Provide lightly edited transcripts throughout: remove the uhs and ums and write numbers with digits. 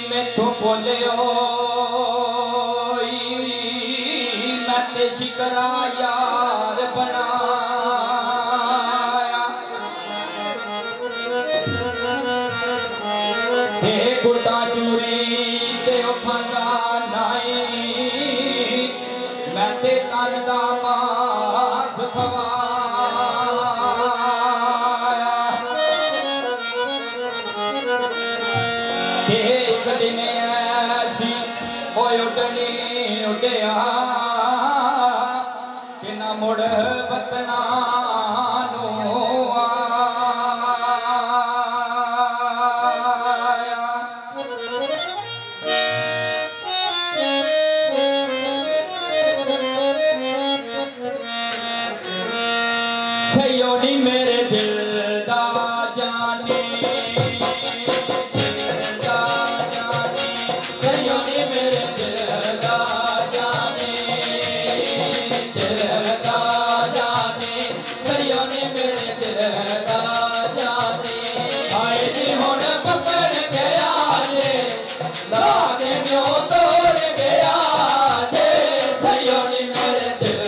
मैथों बोलियो मैं ते शिकरा यार बनाया हे गुटा चूरी ते खांदा नहीं मैं ते तन दा मास खवाया एक दिन ऐसी उडनी उड्या कि ना मुड़ वतना सयोनी मेरे दिल दा जाने सयोनी मेरे दिल दा जाने सयोनी मेरे दिल दा जाने आए जी हुण पकड़ गया जे लागे न्यो तोड़ गया जे सयोनी मेरे दिल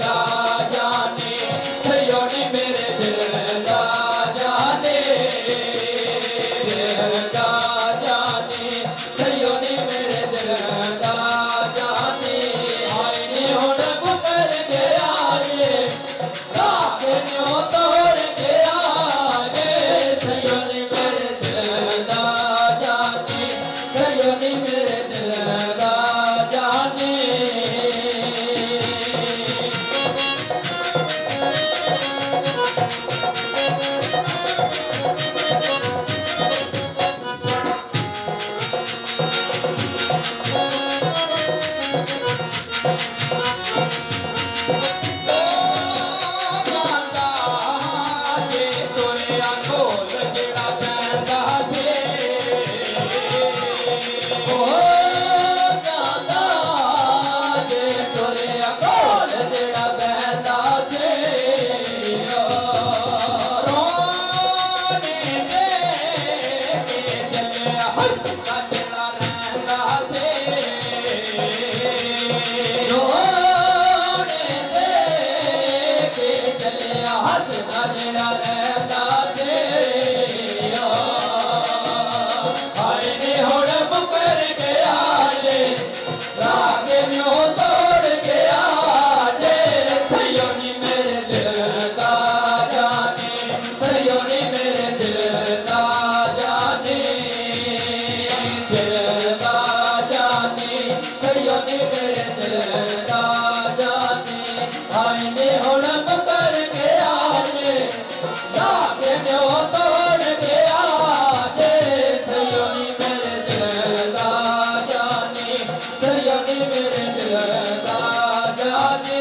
दा जाने सयोनी मेरे दिल दा जाने सयोनी मेरे दिल दा जाने आए नी हुण पुकर गया जे लागे न्यो तोड़ गया जे सयोनी मेरे दिल दा जाने सयोनी मेरे दिल दा जाने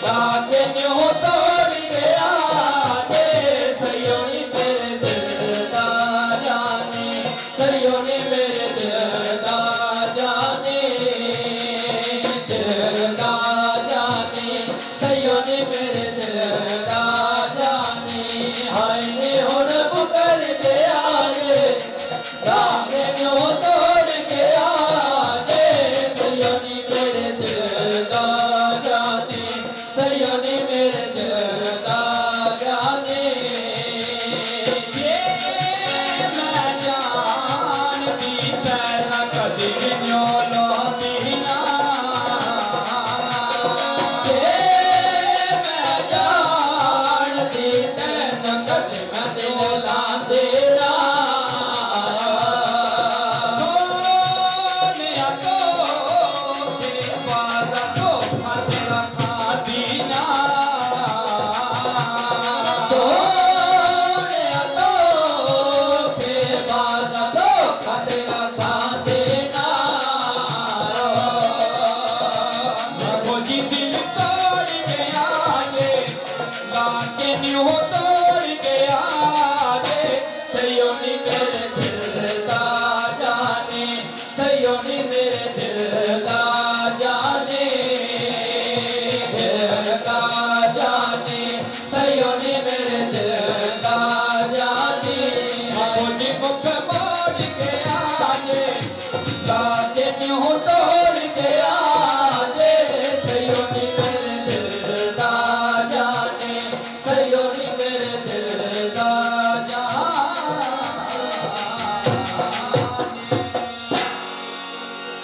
लागे न्यो तोड़ गया जे ਲਗਾ ਕੇ ਨਿਉ